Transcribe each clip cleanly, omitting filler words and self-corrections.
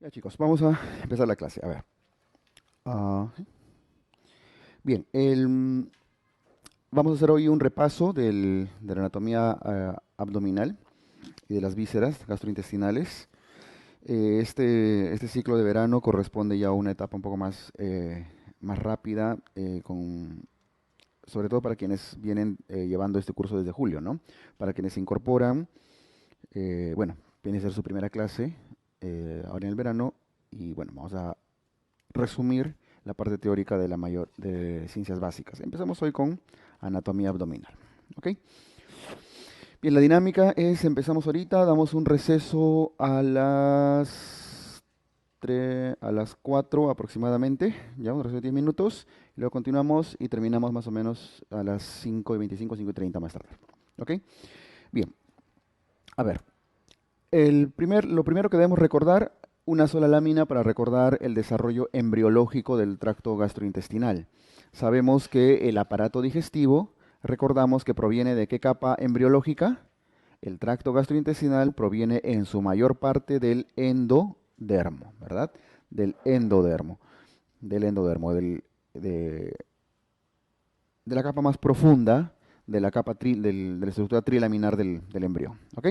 Ya chicos, vamos a empezar la clase. A ver. Sí. Bien, vamos a hacer hoy un repaso de la anatomía abdominal y de las vísceras gastrointestinales. Este ciclo de verano corresponde ya a una etapa un poco más rápida, sobre todo para quienes vienen llevando este curso desde julio, ¿no? Para quienes se incorporan, bueno, viene a ser su primera clase ahora en el verano y bueno, vamos a resumir la parte teórica de la mayor de ciencias básicas. Empezamos hoy con anatomía abdominal. ¿Ok? Bien, la dinámica es, empezamos ahorita, damos un receso a las 4 aproximadamente, ya un receso de 10 minutos, y luego continuamos y terminamos más o menos a las 5:25, 5:30 más tarde. ¿Ok? Bien, a ver, lo primero que debemos recordar, una sola lámina para recordar el desarrollo embriológico del tracto gastrointestinal. Sabemos que el aparato digestivo, recordamos que proviene de qué capa embriológica. El tracto gastrointestinal proviene en su mayor parte del endodermo, ¿verdad? Del endodermo, de, de la capa más profunda de la capa de la estructura trilaminar del embrión. ¿Ok?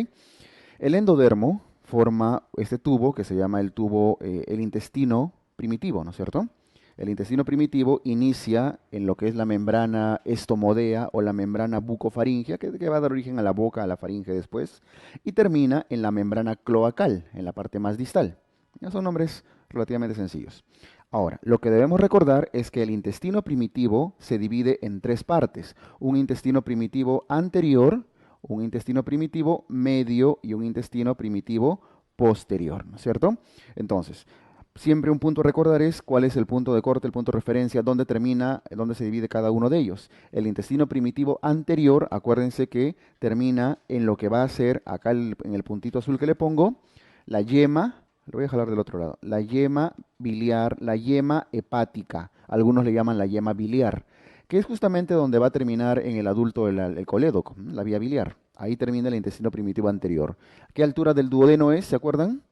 El endodermo forma este tubo que se llama el tubo, el intestino primitivo, ¿no es cierto? El intestino primitivo inicia en lo que es la membrana estomodea o la membrana bucofaringea, que va a dar origen a la boca, a la faringe después, y termina en la membrana cloacal, en la parte más distal. Ya son nombres relativamente sencillos. Ahora, lo que debemos recordar es que el intestino primitivo se divide en tres partes. Un intestino primitivo anterior, un intestino primitivo medio y un intestino primitivo posterior, ¿no es cierto? Entonces, siempre un punto a recordar es cuál es el punto de corte, el punto de referencia, dónde termina, dónde se divide cada uno de ellos. El intestino primitivo anterior, acuérdense que termina en lo que va a ser, acá en el puntito azul que le pongo, la yema, lo voy a jalar del otro lado, la yema biliar, la yema hepática, algunos le llaman la yema biliar, que es justamente donde va a terminar en el adulto el colédoco, la vía biliar. Ahí termina el intestino primitivo anterior. ¿Qué altura del duodeno es? ¿Se acuerdan?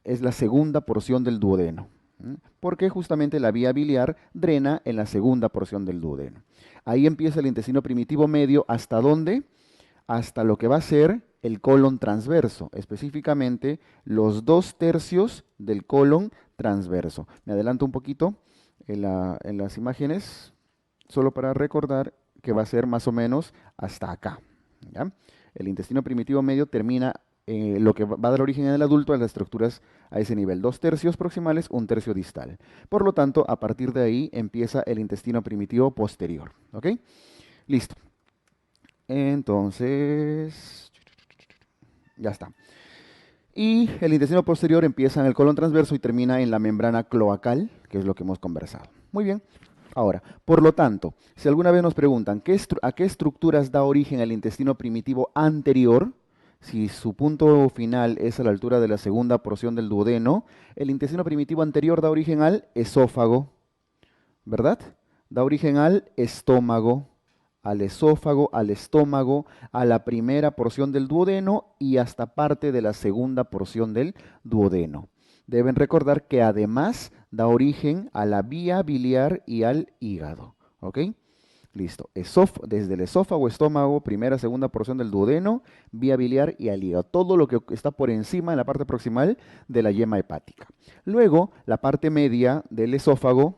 Es la segunda porción del duodeno. Porque justamente la vía biliar drena en la segunda porción del duodeno. Ahí empieza el intestino primitivo medio. ¿Hasta dónde? Hasta lo que va a ser el colon transverso, específicamente los 2/3 del colon transverso. Me adelanto un poquito en las imágenes, solo para recordar que va a ser más o menos hasta acá. ¿Ya? El intestino primitivo medio termina lo que va a dar origen en el adulto a las estructuras a ese nivel, 2/3 proximales, 1/3 distal. Por lo tanto, a partir de ahí empieza el intestino primitivo posterior. ¿Ok? Listo. Entonces, ya está. Y el intestino posterior empieza en el colon transverso y termina en la membrana cloacal, que es lo que hemos conversado. Muy bien. Ahora, por lo tanto, si alguna vez nos preguntan a qué estructuras da origen el intestino primitivo anterior, si su punto final es a la altura de la segunda porción del duodeno, el intestino primitivo anterior da origen al esófago, ¿verdad? Da origen al estómago, al esófago, al estómago, a la primera porción del duodeno y hasta parte de la segunda porción del duodeno. Deben recordar que además da origen a la vía biliar y al hígado. ¿Ok? Listo. Desde el esófago, estómago, primera, segunda porción del duodeno, vía biliar y al hígado. Todo lo que está por encima en la parte proximal de la yema hepática. Luego, la parte media del esófago,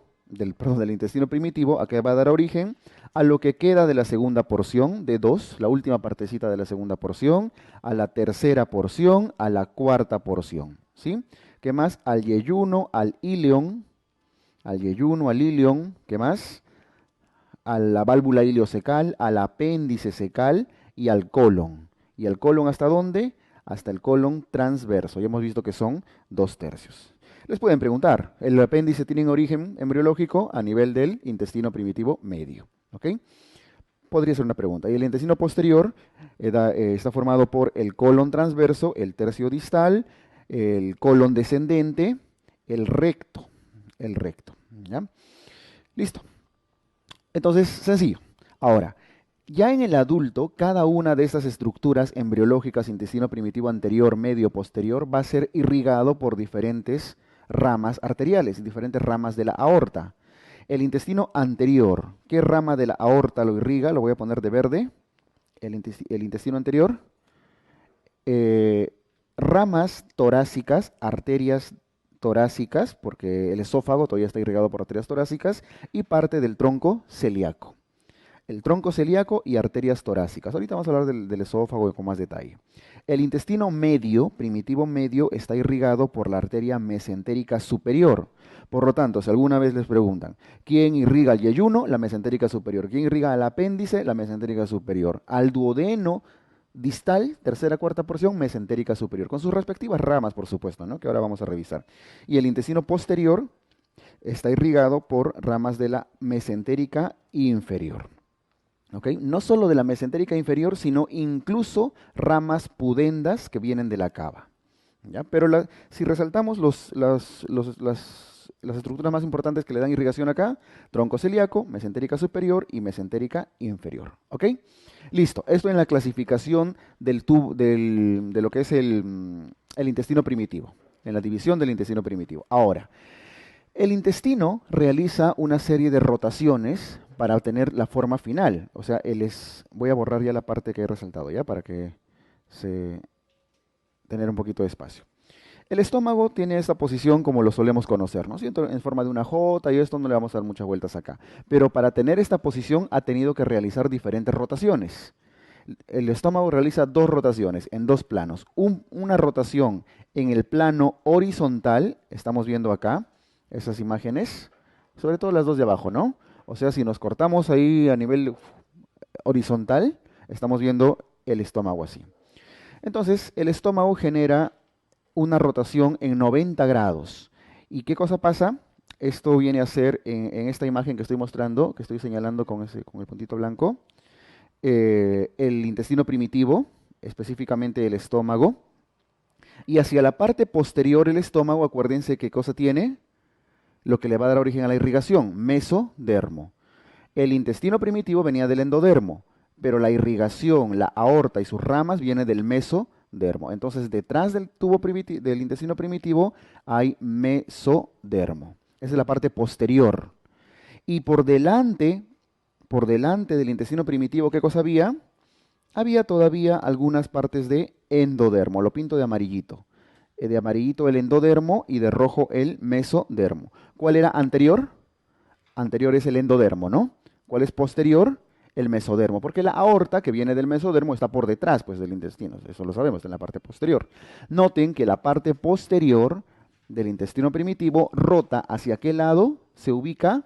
perdón, del intestino primitivo, a que va a dar origen a lo que queda de la segunda porción, de dos, la última partecita de la segunda porción, a la tercera porción, a la cuarta porción. ¿Sí? ¿Qué más? Al yeyuno, al yeyuno, al ilion, ¿qué más? A la válvula ileocecal, al apéndice cecal y al colon. ¿Y el colon hasta dónde? Hasta el colon transverso. Ya hemos visto que son 2/3. Les pueden preguntar, ¿el apéndice tiene origen embriológico a nivel del intestino primitivo medio? ¿Ok? Podría ser una pregunta. Y el intestino posterior está formado por el colon transverso, el tercio distal, el colon descendente, el recto. El recto. ¿Ya? Listo. Entonces, sencillo. Ahora, Ya en el adulto, cada una de estas estructuras embriológicas, intestino primitivo anterior, medio, posterior, va a ser irrigado por diferentes ramas arteriales, diferentes ramas de la aorta. El intestino anterior, ¿qué rama de la aorta lo irriga? Lo voy a poner de verde. El intestino anterior. Eh, Ramas torácicas, arterias torácicas, porque el esófago todavía está irrigado por arterias torácicas, y parte del tronco celíaco. El tronco celíaco y arterias torácicas. Ahorita vamos a hablar del esófago con más detalle. El intestino medio, primitivo medio, está irrigado por la arteria mesentérica superior. Por lo tanto, si alguna vez les preguntan, ¿quién irriga el yeyuno? La mesentérica superior. ¿Quién irriga el apéndice? La mesentérica superior. Al duodeno distal, tercera, cuarta porción, mesentérica superior, con sus respectivas ramas, por supuesto, ¿no? Que ahora vamos a revisar. Y el intestino posterior está irrigado por ramas de la mesentérica inferior. ¿Okay? No solo de la mesentérica inferior, sino incluso ramas pudendas que vienen de la cava. ¿Ya? Pero si resaltamos las estructuras más importantes que le dan irrigación acá, tronco celíaco, mesentérica superior y mesentérica inferior. ¿Ok? Listo. Esto en la clasificación de lo que es el intestino primitivo, en la división del intestino primitivo. Ahora, el intestino realiza una serie de rotaciones para obtener la forma final. O sea, voy a borrar ya la parte que he resaltado, ya, para que tener un poquito de espacio. El estómago tiene esta posición como lo solemos conocer, ¿no? ¿Cierto? En forma de una J, y esto no le vamos a dar muchas vueltas acá. Pero para tener esta posición ha tenido que realizar diferentes rotaciones. El estómago realiza dos rotaciones en dos planos. Una rotación en el plano horizontal, estamos viendo acá esas imágenes, sobre todo las dos de abajo, ¿no? O sea, si nos cortamos ahí a nivel horizontal, estamos viendo el estómago así. Entonces, el estómago genera una rotación en 90 grados. ¿Y qué cosa pasa? Esto viene a ser en esta imagen que estoy mostrando, que estoy señalando con el puntito blanco, el intestino primitivo, específicamente el estómago. Y hacia la parte posterior del estómago, acuérdense qué cosa tiene, lo que le va a dar origen a la irrigación, mesodermo. El intestino primitivo venía del endodermo, pero la irrigación, la aorta y sus ramas vienen del mesodermo. Entonces, detrás del tubo del intestino primitivo hay mesodermo. Esa es la parte posterior. Y por delante del intestino primitivo, ¿qué cosa había? Había todavía algunas partes de endodermo. Lo pinto de amarillito. De amarillito el endodermo y de rojo el mesodermo. ¿Cuál era anterior? Anterior es el endodermo, ¿no? ¿Cuál es posterior? El mesodermo, porque la aorta que viene del mesodermo está por detrás, pues, del intestino. Eso lo sabemos, está en la parte posterior. Noten que la parte posterior del intestino primitivo rota hacia qué lado, se ubica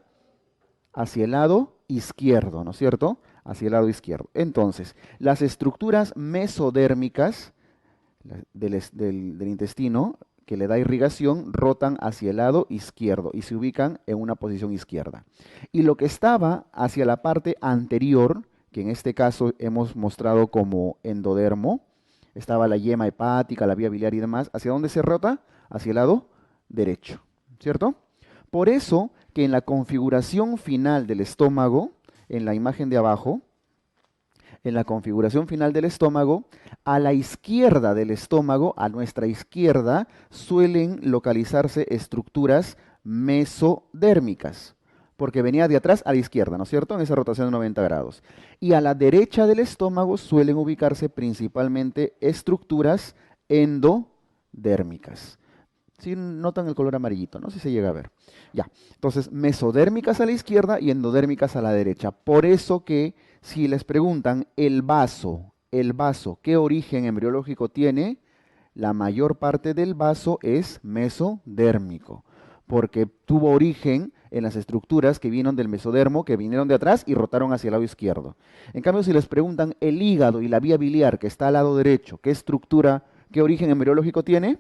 hacia el lado izquierdo, ¿no es cierto? Hacia el lado izquierdo. Entonces, las estructuras mesodérmicas del intestino que le da irrigación rotan hacia el lado izquierdo y se ubican en una posición izquierda. Y lo que estaba hacia la parte anterior, que en este caso hemos mostrado como endodermo, estaba la yema hepática, la vía biliar y demás, ¿hacia dónde se rota? Hacia el lado derecho, ¿cierto? Por eso que en la configuración final del estómago, en la imagen de abajo, en la configuración final del estómago, a la izquierda del estómago, a nuestra izquierda, suelen localizarse estructuras mesodérmicas, porque venía de atrás a la izquierda, ¿no es cierto?, en esa rotación de 90 grados. Y a la derecha del estómago suelen ubicarse principalmente estructuras endodérmicas. Si notan el color amarillito, no sé si se llega a ver. Ya, entonces mesodérmicas a la izquierda y endodérmicas a la derecha. Por eso que si les preguntan el vaso, ¿qué origen embriológico tiene? La mayor parte del vaso es mesodérmico, porque tuvo origen en las estructuras que vinieron del mesodermo, que vinieron de atrás y rotaron hacia el lado izquierdo. En cambio, si les preguntan el hígado y la vía biliar que está al lado derecho, ¿qué estructura, qué origen embriológico tiene?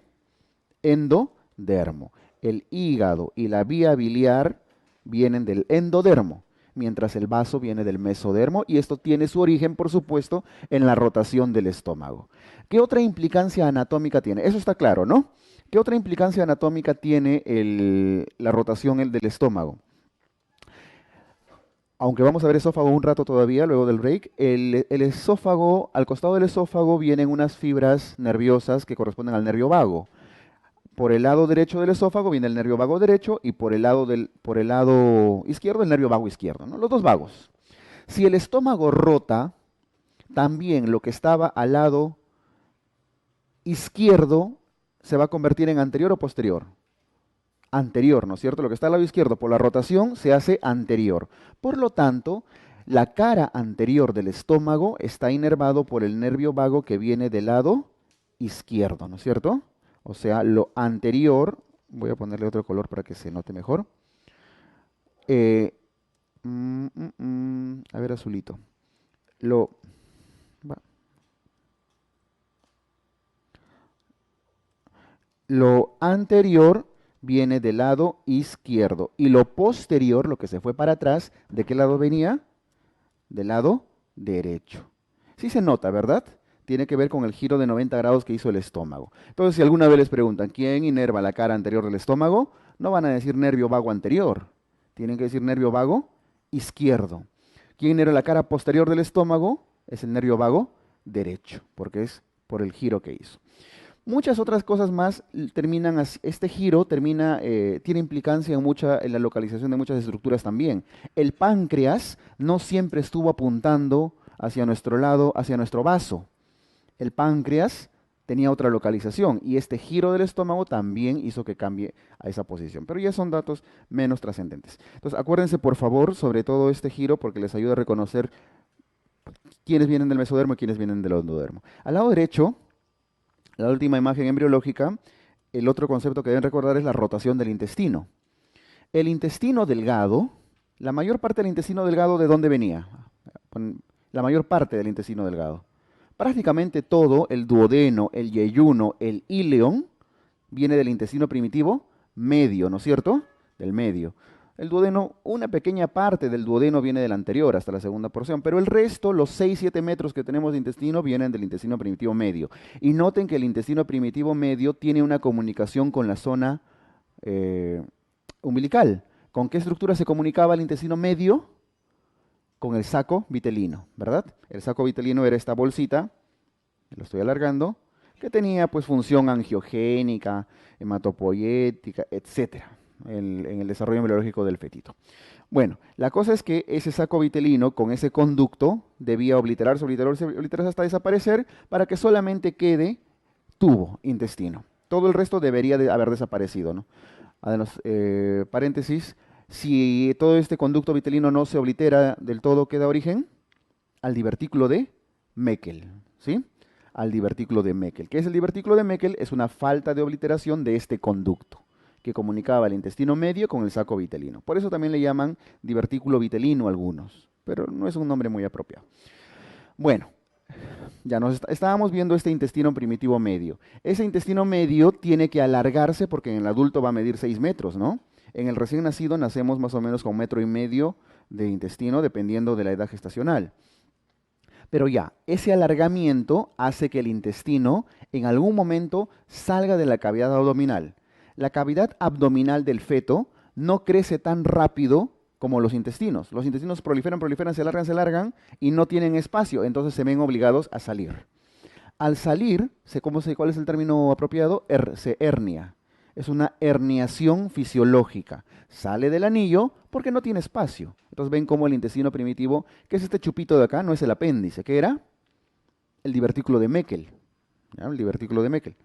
Endodermo. El hígado y la vía biliar vienen del endodermo, mientras el vaso viene del mesodermo, y esto tiene su origen, por supuesto, en la rotación del estómago. ¿Qué otra implicancia anatómica tiene? Eso está claro, ¿no? ¿Qué otra implicancia anatómica tiene la rotación del estómago? aunque vamos a ver esófago un rato todavía, luego del break, el esófago, al costado del esófago vienen unas fibras nerviosas que corresponden al nervio vago. Por el lado derecho del esófago viene el nervio vago derecho y por el lado izquierdo el nervio vago izquierdo, ¿no? Los dos vagos. Si el estómago rota, también lo que estaba al lado izquierdo se va a convertir en anterior o posterior. Anterior, ¿no es cierto? Lo que está al lado izquierdo por la rotación se hace anterior. Por lo tanto, la cara anterior del estómago está inervado por el nervio vago que viene del lado izquierdo, ¿no es cierto? O sea, lo anterior, voy a ponerle otro color para que se note mejor. Eh, a ver, azulito. Lo, va- lo anterior viene del lado izquierdo y lo posterior, lo que se fue para atrás, ¿de qué lado venía? Del lado derecho. Sí se nota, ¿verdad? Tiene que ver con el giro de 90 grados que hizo el estómago. Entonces, si alguna vez les preguntan quién inerva la cara anterior del estómago, no van a decir nervio vago anterior. Tienen que decir nervio vago izquierdo. ¿Quién inerva la cara posterior del estómago? Es el nervio vago derecho, porque es por el giro que hizo. Muchas otras cosas más terminan así. Este giro termina, tiene implicancia en la localización de muchas estructuras también. El páncreas no siempre estuvo apuntando hacia nuestro lado, hacia nuestro vaso. El páncreas tenía otra localización y este giro del estómago también hizo que cambie a esa posición. Pero ya son datos menos trascendentes. Entonces, acuérdense por favor sobre todo este giro porque les ayuda a reconocer quiénes vienen del mesodermo y quiénes vienen del endodermo. Al lado derecho, la última imagen embriológica, el otro concepto que deben recordar es la rotación del intestino. El intestino delgado, la mayor parte del intestino delgado, ¿de dónde venía? La mayor parte del intestino delgado. Prácticamente todo, el duodeno, el yeyuno, el íleon, viene del intestino primitivo medio, ¿no es cierto? Del medio. El duodeno, una pequeña parte del duodeno viene del anterior hasta la segunda porción, pero el resto, los 6-7 metros que tenemos de intestino, vienen del intestino primitivo medio. Y noten que el intestino primitivo medio tiene una comunicación con la zona eh, umbilical. ¿Con qué estructura se comunicaba el intestino medio? Con el saco vitelino, ¿verdad? El saco vitelino era esta bolsita, lo estoy alargando, que tenía pues función angiogénica, hematopoyética, etcétera, en el desarrollo embriológico del fetito. Bueno, la cosa es que ese saco vitelino con ese conducto debía obliterarse hasta desaparecer para que solamente quede tubo, intestino. Todo el resto debería de haber desaparecido, ¿no? Además, paréntesis, si todo este conducto vitelino no se oblitera del todo, ¿qué da origen? Al divertículo de Meckel, ¿sí? Al divertículo de Meckel. ¿Qué es el divertículo de Meckel? Es una falta de obliteración de este conducto que comunicaba el intestino medio con el saco vitelino. Por eso también le llaman divertículo vitelino algunos, pero no es un nombre muy apropiado. Bueno, ya estábamos viendo este intestino primitivo medio. Ese intestino medio tiene que alargarse porque en el adulto va a medir 6 metros, ¿no? En el recién nacido nacemos más o menos con 1,5 metros de intestino, dependiendo de la edad gestacional. Pero ya, ese alargamiento hace que el intestino en algún momento salga de la cavidad abdominal. La cavidad abdominal del feto no crece tan rápido como los intestinos. Los intestinos proliferan, proliferan, se alargan y no tienen espacio, entonces se ven obligados a salir. Al salir, ¿cuál es el término apropiado? Se hernia. Es una herniación fisiológica. Sale del anillo porque no tiene espacio. Entonces ven cómo el intestino primitivo, que es este chupito de acá, no es el apéndice, ¿qué era? El divertículo de Meckel. ¿Ya? El divertículo de Meckel.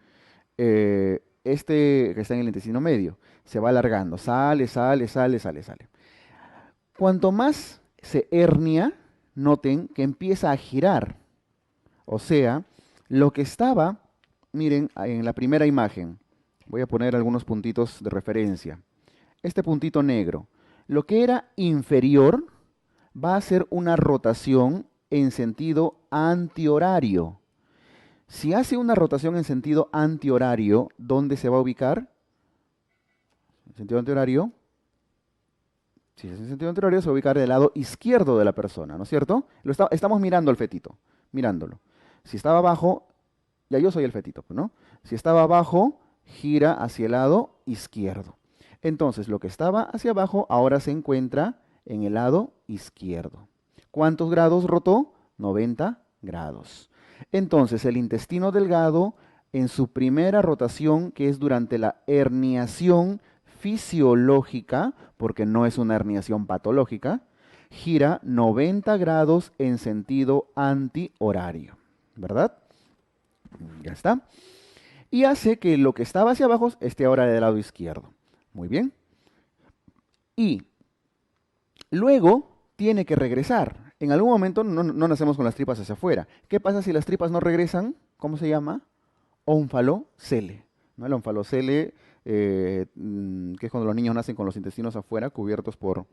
Este que está en el intestino medio, se va alargando, sale, sale, sale, sale, sale. Cuanto más se hernia, noten que empieza a girar. O sea, lo que estaba, miren, en la primera imagen, voy a poner algunos puntitos de referencia. Este puntito negro, lo que era inferior va a ser una rotación en sentido antihorario. Si hace una rotación en sentido antihorario, ¿dónde se va a ubicar? En sentido antihorario. Si es en sentido antihorario, se va a ubicar del lado izquierdo de la persona, ¿no es cierto? Estamos mirando al fetito, mirándolo. Si estaba abajo, ya yo soy el fetito, ¿no? Si estaba abajo, gira hacia el lado izquierdo. Entonces, lo que estaba hacia abajo ahora se encuentra en el lado izquierdo. ¿Cuántos grados rotó? 90 grados. Entonces, el intestino delgado, en su primera rotación, que es durante la herniación fisiológica, porque no es una herniación patológica, gira 90 grados en sentido antihorario, ¿verdad? Ya está. Y hace que lo que estaba hacia abajo esté ahora del lado izquierdo. Muy bien. Y luego tiene que regresar. En algún momento no nacemos con las tripas hacia afuera. ¿Qué pasa si las tripas no regresan? ¿Cómo se llama? Ónfalocele, ¿no? El ónfalocele, que es cuando los niños nacen con los intestinos afuera, cubiertos por,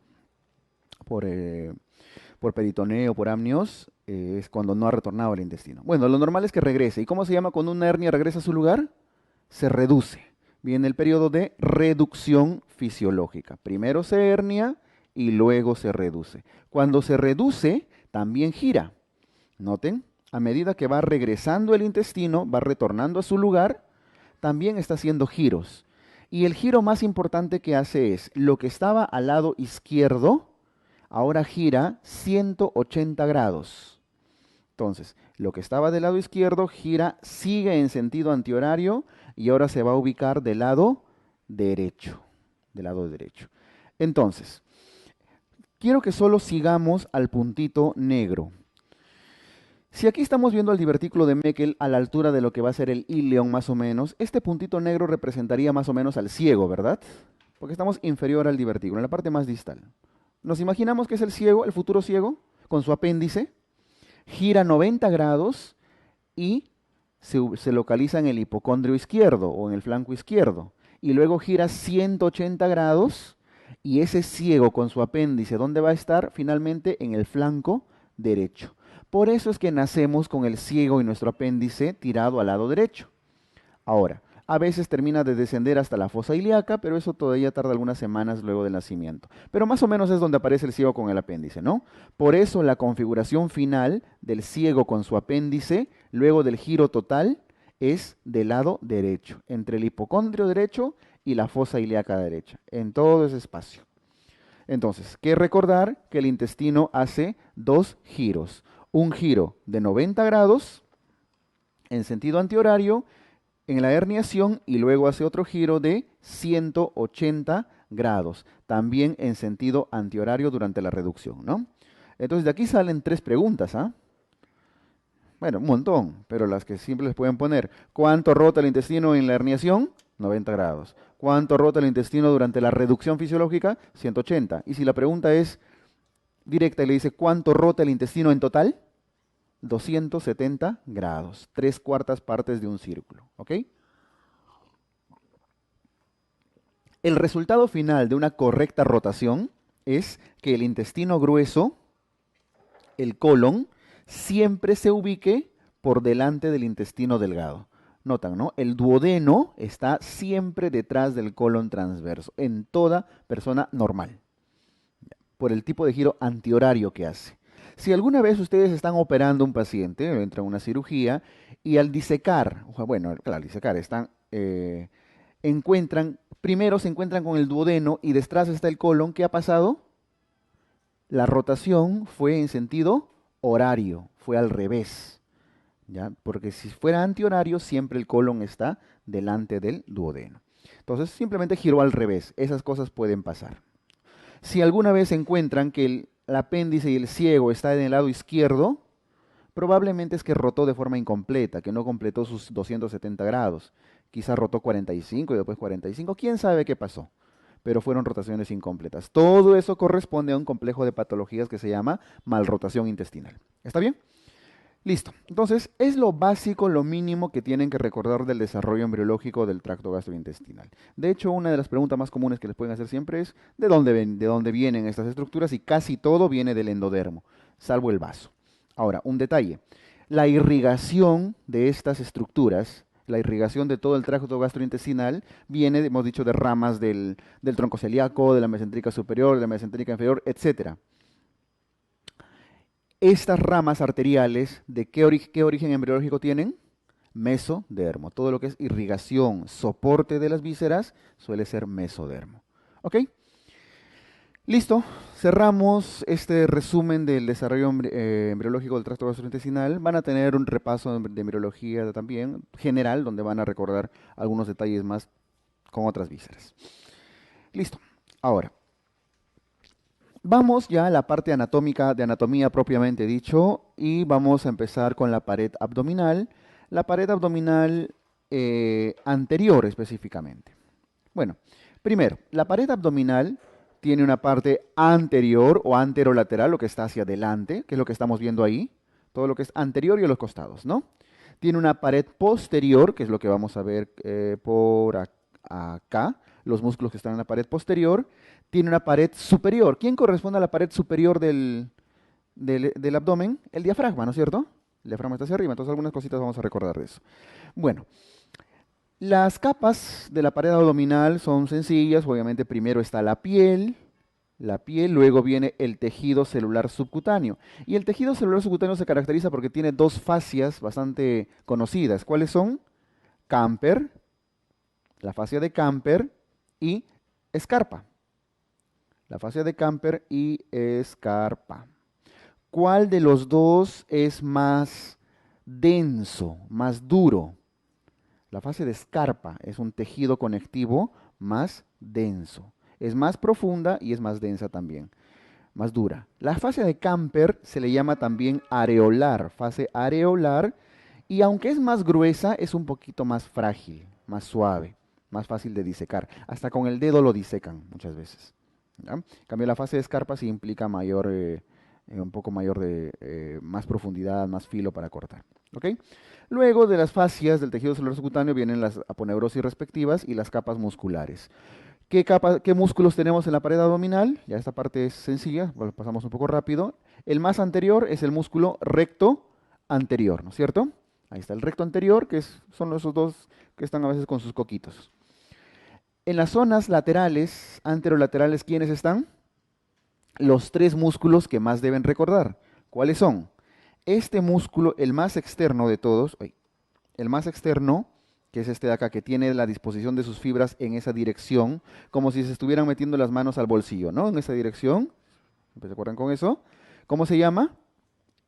eh, por peritoneo, por amnios, es cuando no ha retornado el intestino. Bueno, lo normal es que regrese. ¿Y cómo se llama cuando una hernia regresa a su lugar? Se reduce. Viene el periodo de reducción fisiológica. Primero se hernia y luego se reduce. Cuando se reduce, también gira. Noten, a medida que va regresando el intestino, va retornando a su lugar, también está haciendo giros. Y el giro más importante que hace es, lo que estaba al lado izquierdo, ahora gira 180 grados. Entonces, lo que estaba del lado izquierdo gira, sigue en sentido antihorario y ahora se va a ubicar del lado derecho. Del lado derecho. Entonces, quiero que solo sigamos al puntito negro. Si aquí estamos viendo el divertículo de Meckel a la altura de lo que va a ser el íleon más o menos, este puntito negro representaría más o menos al ciego, ¿verdad? Porque estamos inferior al divertículo, en la parte más distal. Nos imaginamos que es el ciego, el futuro ciego, con su apéndice, gira 90 grados y se localiza en el hipocondrio izquierdo o en el flanco izquierdo. Y luego gira 180 grados y ese ciego con su apéndice, ¿dónde va a estar? Finalmente en el flanco derecho. Por eso es que nacemos con el ciego y nuestro apéndice tirado al lado derecho. Ahora, a veces termina de descender hasta la fosa ilíaca, pero eso todavía tarda algunas semanas luego del nacimiento. Pero más o menos es donde aparece el ciego con el apéndice, ¿no? Por eso la configuración final del ciego con su apéndice, luego del giro total, es del lado derecho, entre el hipocondrio derecho y la fosa ilíaca derecha, en todo ese espacio. Entonces, que recordar que el intestino hace dos giros. Un giro de 90 grados en sentido antihorario en la herniación y luego hace otro giro de 180 grados, también en sentido antihorario durante la reducción, ¿no? Entonces de aquí salen tres preguntas, ¿ah? Bueno, un montón, pero las que siempre les pueden poner. ¿Cuánto rota el intestino en la herniación? 90 grados. ¿Cuánto rota el intestino durante la reducción fisiológica? 180. Y si la pregunta es directa y le dice ¿cuánto rota el intestino en total? 270 grados, 3/4 partes de un círculo, ¿ok? El resultado final de una correcta rotación es que el intestino grueso, el colon, siempre se ubique por delante del intestino delgado. Notan, ¿no? El duodeno está siempre detrás del colon transverso, en toda persona normal, por el tipo de giro antihorario que hace. Si alguna vez ustedes están operando a un paciente, entra en una cirugía, y al disecar, bueno, claro, al disecar, primero se encuentran con el duodeno y detrás está el colon, ¿qué ha pasado? La rotación fue en sentido horario, fue al revés, ¿ya? Porque si fuera antihorario, siempre el colon está delante del duodeno. Entonces, simplemente giró al revés. Esas cosas pueden pasar. Si alguna vez encuentran que el apéndice y el ciego está en el lado izquierdo, probablemente es que rotó de forma incompleta, que no completó sus 270 grados. Quizás rotó 45 y después 45, quién sabe qué pasó, pero fueron rotaciones incompletas. Todo eso corresponde a un complejo de patologías que se llama malrotación intestinal. ¿Está bien? Listo. Entonces, es lo básico, lo mínimo que tienen que recordar del desarrollo embriológico del tracto gastrointestinal. De hecho, una de las preguntas más comunes que les pueden hacer siempre es ¿de dónde vienen estas estructuras? Y casi todo viene del endodermo, salvo el vaso. Ahora, un detalle. La irrigación de estas estructuras, la irrigación de todo el tracto gastrointestinal, viene, hemos dicho, de ramas del tronco celíaco, de la mesentérica superior, de la mesentérica inferior, etcétera. Estas ramas arteriales, ¿de qué origen embriológico tienen? Mesodermo. Todo lo que es irrigación, soporte de las vísceras, suele ser mesodermo. ¿Ok? Listo, cerramos este resumen del desarrollo embriológico del tracto gastrointestinal. Van a tener un repaso de embriología también general, donde van a recordar algunos detalles más con otras vísceras. Listo. Ahora, vamos ya a la parte anatómica, de anatomía propiamente dicho, y vamos a empezar con la pared abdominal. La pared abdominal anterior específicamente. Bueno, primero, la pared abdominal tiene una parte anterior o anterolateral, lo que está hacia adelante, que es lo que estamos viendo ahí, todo lo que es anterior y a los costados, ¿no? Tiene una pared posterior, que es lo que vamos a ver acá, los músculos que están en la pared posterior. Tiene una pared superior. ¿Quién corresponde a la pared superior del abdomen? El diafragma, ¿no es cierto? El diafragma está hacia arriba, entonces algunas cositas vamos a recordar de eso. Bueno, las capas de la pared abdominal son sencillas. Obviamente primero está la piel, luego viene el tejido celular subcutáneo. Y el tejido celular subcutáneo se caracteriza porque tiene dos fascias bastante conocidas. ¿Cuáles son? Camper, la fascia de Camper y escarpa. La fascia de Camper y escarpa. ¿Cuál de los dos es más denso, más duro? La fase de escarpa es un tejido conectivo más denso. Es más profunda y es más densa también, más dura. La fase de Camper se le llama también areolar, fase areolar, y aunque es más gruesa, es un poquito más frágil, más suave, más fácil de disecar. Hasta con el dedo lo disecan muchas veces. ¿Ya? En cambio, la fase de escarpa sí implica un poco mayor de más profundidad, más filo para cortar. ¿Ok? Luego de las fascias del tejido celular subcutáneo vienen las aponeurosis respectivas y las capas musculares. ¿Qué músculos tenemos en la pared abdominal? Ya esta parte es sencilla, bueno, pasamos un poco rápido. El más anterior es el músculo recto anterior, ¿no es cierto? Ahí está el recto anterior, son esos dos que están a veces con sus coquitos. En las zonas laterales, anterolaterales, ¿quiénes están? Los tres músculos que más deben recordar. ¿Cuáles son? Este músculo, el más externo de todos, el más externo, que es este de acá, que tiene la disposición de sus fibras en esa dirección, como si se estuvieran metiendo las manos al bolsillo, ¿no? En esa dirección. ¿Se acuerdan con eso? ¿Cómo se llama?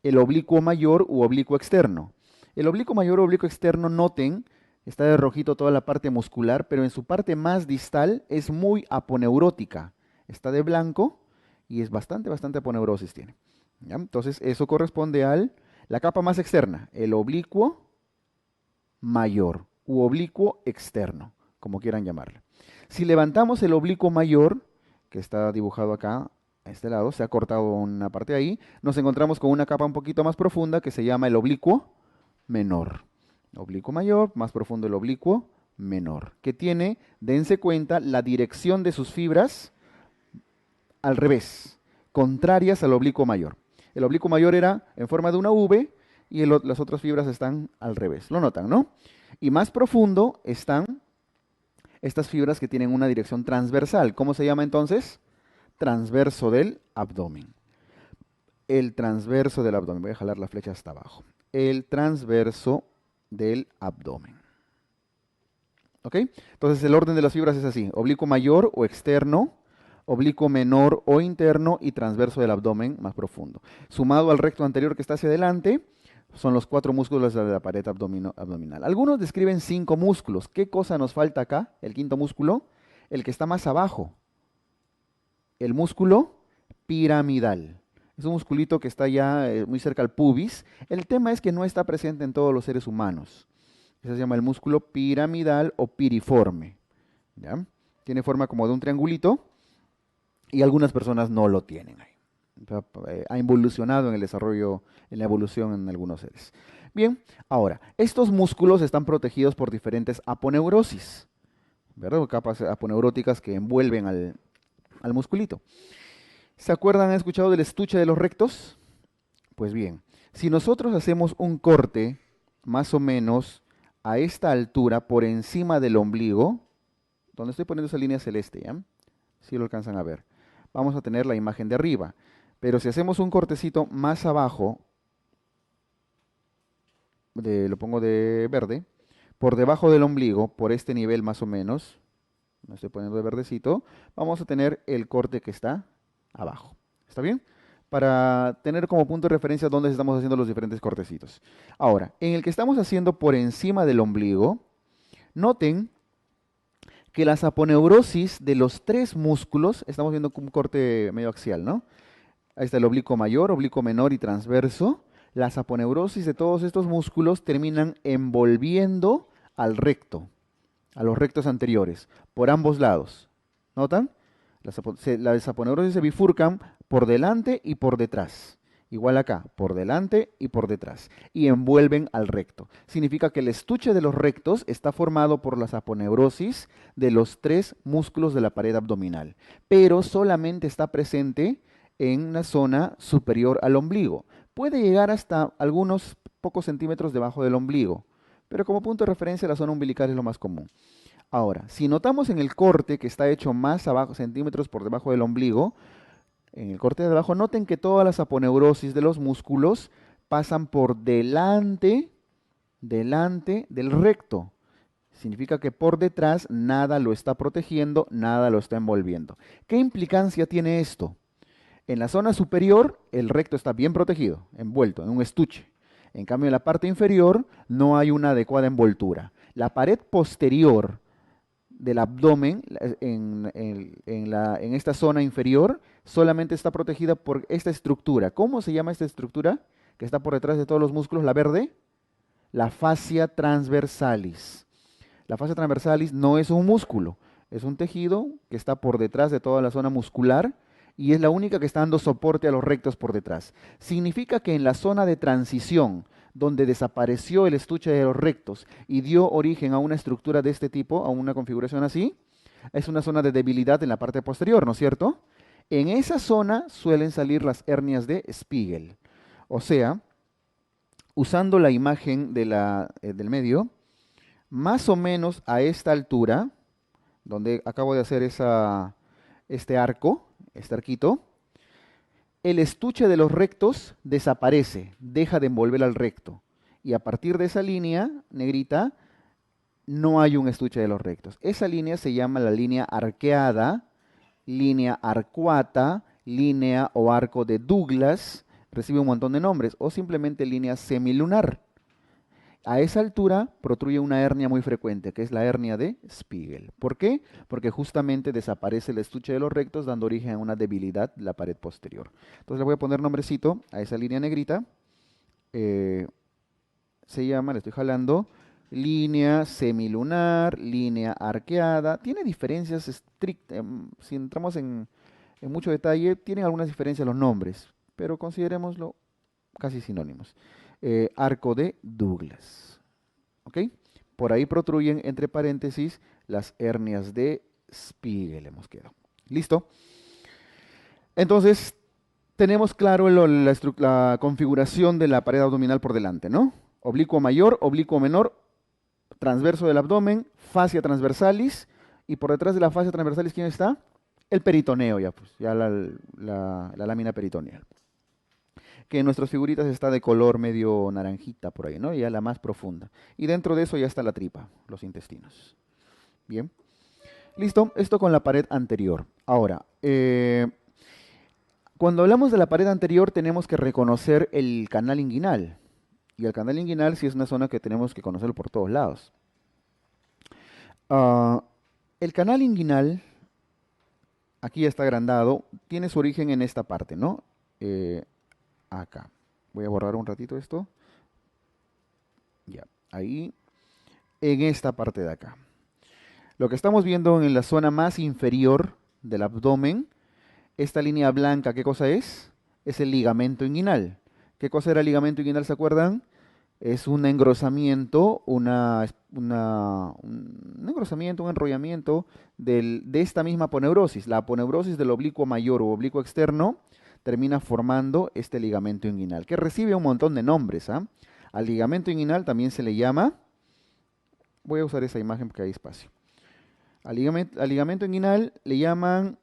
El oblicuo mayor u oblicuo externo. El oblicuo mayor o oblicuo externo, noten, está de rojito toda la parte muscular, pero en su parte más distal es muy aponeurótica. Está de blanco y es bastante aponeurosis tiene. ¿Ya? Entonces, eso corresponde a la capa más externa, el oblicuo mayor u oblicuo externo, como quieran llamarlo. Si levantamos el oblicuo mayor, que está dibujado acá, a este lado, se ha cortado una parte ahí, nos encontramos con una capa un poquito más profunda que se llama el oblicuo menor. Oblicuo mayor, más profundo el oblicuo menor, que tiene, dense cuenta, la dirección de sus fibras al revés, contrarias al oblicuo mayor. El oblicuo mayor era en forma de una V y las otras fibras están al revés. Lo notan, ¿no? Y más profundo están estas fibras que tienen una dirección transversal. ¿Cómo se llama entonces? Transverso del abdomen. El transverso del abdomen. Voy a jalar la flecha hasta abajo. El transverso del abdomen. ¿Ok? Entonces el orden de las fibras es así. Oblicuo mayor o externo, oblicuo menor o interno y transverso del abdomen más profundo. Sumado al recto anterior que está hacia adelante, son los 4 músculos de la pared abdominal. Algunos describen 5 músculos. ¿Qué cosa nos falta acá? El quinto músculo, el que está más abajo. El músculo piramidal. Es un musculito que está ya muy cerca al pubis. El tema es que no está presente en todos los seres humanos. Ese se llama el músculo piramidal o piriforme. ¿Ya? Tiene forma como de un triangulito y algunas personas no lo tienen ahí. Ha involucionado en el desarrollo, en la evolución en algunos seres. Bien, ahora, estos músculos están protegidos por diferentes aponeurosis, ¿verdad? Capas aponeuróticas que envuelven al musculito. ¿Se acuerdan, han escuchado del estuche de los rectos? Pues bien, si nosotros hacemos un corte más o menos a esta altura por encima del ombligo, donde estoy poniendo esa línea celeste, ¿ya? Si lo alcanzan a ver. Vamos a tener la imagen de arriba. Pero si hacemos un cortecito más abajo, lo pongo de verde, por debajo del ombligo, por este nivel más o menos, me estoy poniendo de verdecito, vamos a tener el corte que está abajo. ¿Está bien? Para tener como punto de referencia dónde estamos haciendo los diferentes cortecitos. Ahora, en el que estamos haciendo por encima del ombligo, noten que las aponeurosis de los tres músculos, estamos viendo un corte medio axial, ¿no? Ahí está el oblicuo mayor, oblicuo menor y transverso. Las aponeurosis de todos estos músculos terminan envolviendo al recto, a los rectos anteriores, por ambos lados. ¿Notan? Las aponeurosis se bifurcan por delante y por detrás. Igual acá, por delante y por detrás. Y envuelven al recto. Significa que el estuche de los rectos está formado por las aponeurosis de los tres músculos de la pared abdominal. Pero solamente está presente en una zona superior al ombligo. Puede llegar hasta algunos pocos centímetros debajo del ombligo. Pero como punto de referencia la zona umbilical es lo más común. Ahora, si notamos en el corte que está hecho más abajo, centímetros por debajo del ombligo, en el corte de abajo, noten que todas las aponeurosis de los músculos pasan por delante del recto. Significa que por detrás nada lo está protegiendo, nada lo está envolviendo. ¿Qué implicancia tiene esto? En la zona superior, el recto está bien protegido, envuelto en un estuche. En cambio, en la parte inferior no hay una adecuada envoltura. La pared posterior del abdomen, en esta zona inferior, solamente está protegida por esta estructura. ¿Cómo se llama esta estructura que está por detrás de todos los músculos? La verde, la fascia transversalis. La fascia transversalis no es un músculo, es un tejido que está por detrás de toda la zona muscular y es la única que está dando soporte a los rectos por detrás. Significa que en la zona de transición, donde desapareció el estuche de los rectos y dio origen a una estructura de este tipo, a una configuración así, es una zona de debilidad en la parte posterior, ¿no es cierto? En esa zona suelen salir las hernias de Spiegel. O sea, usando la imagen del medio, más o menos a esta altura, donde acabo de hacer este arco, este arquito, el estuche de los rectos desaparece, deja de envolver al recto. Y a partir de esa línea negrita, no hay un estuche de los rectos. Esa línea se llama la línea arqueada, línea arcuata, línea o arco de Douglas, recibe un montón de nombres, o simplemente línea semilunar. A esa altura protruye una hernia muy frecuente, que es la hernia de Spiegel. ¿Por qué? Porque justamente desaparece el estuche de los rectos, dando origen a una debilidad de la pared posterior. Entonces le voy a poner nombrecito a esa línea negrita. Se llama, le estoy jalando, línea semilunar, línea arqueada. Tiene diferencias estrictas, si entramos en mucho detalle, tienen algunas diferencias los nombres, pero considerémoslo casi sinónimos. Arco de Douglas. ¿Ok? Por ahí protruyen entre paréntesis las hernias de Spiegel. Hemos quedado. ¿Listo? Entonces, tenemos claro la configuración de la pared abdominal por delante, ¿no? Oblicuo mayor, oblicuo menor, transverso del abdomen, fascia transversalis, y por detrás de la fascia transversalis, ¿quién está? El peritoneo, ya, pues, ya la lámina peritoneal. Que en nuestras figuritas está de color medio naranjita por ahí, ¿no? Ya la más profunda. Y dentro de eso ya está la tripa, los intestinos. Bien. Listo, esto con la pared anterior. Ahora, cuando hablamos de la pared anterior tenemos que reconocer el canal inguinal. Y el canal inguinal sí es una zona que tenemos que conocer por todos lados. El canal inguinal, aquí ya está agrandado, tiene su origen en esta parte, ¿no? Acá. Voy a borrar un ratito esto. Ya, ahí. En esta parte de acá. Lo que estamos viendo en la zona más inferior del abdomen, esta línea blanca, ¿qué cosa es? Es el ligamento inguinal. ¿Qué cosa era el ligamento inguinal, se acuerdan? Es un engrosamiento, un engrosamiento, un enrollamiento de esta misma aponeurosis. La aponeurosis del oblicuo mayor o oblicuo externo termina formando este ligamento inguinal, que recibe un montón de nombres. Al ligamento inguinal también se le llama, voy a usar esa imagen porque hay espacio. Al ligamento inguinal le llaman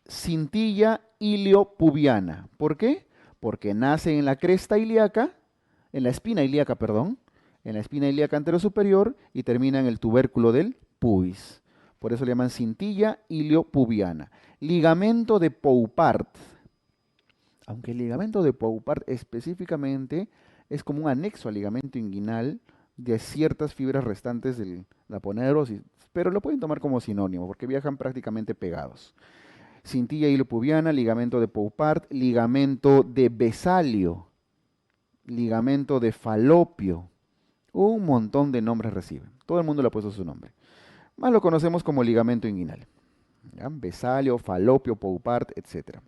cintilla iliopubiana. ¿Por qué? Porque nace en la cresta ilíaca, en la espina ilíaca, perdón, en la espina ilíaca anterosuperior y termina en el tubérculo del pubis. Por eso le llaman cintilla iliopubiana. Ligamento de Poupart. Aunque el ligamento de Poupart específicamente es como un anexo al ligamento inguinal de ciertas fibras restantes de la aponeuritis, pero lo pueden tomar como sinónimo porque viajan prácticamente pegados. Cintilla iliopubiana, ligamento de Poupart, ligamento de Besalio, ligamento de Falopio. Un montón de nombres reciben. Todo el mundo le ha puesto su nombre. Más lo conocemos como ligamento inguinal. ¿Ya? Besalio, Falopio, Poupart, etc.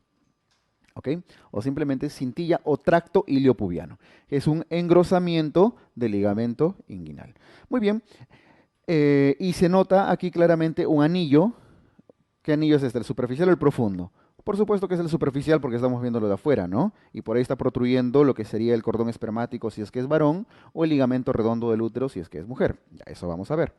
¿Ok? O simplemente cintilla o tracto iliopubiano. Es un engrosamiento del ligamento inguinal. Muy bien. Y se nota aquí claramente un anillo. ¿Qué anillo es este? ¿El superficial o el profundo? Por supuesto que es el superficial porque estamos viéndolo de afuera, ¿no? Y por ahí está protruyendo lo que sería el cordón espermático si es que es varón o el ligamento redondo del útero si es que es mujer. Ya eso vamos a ver.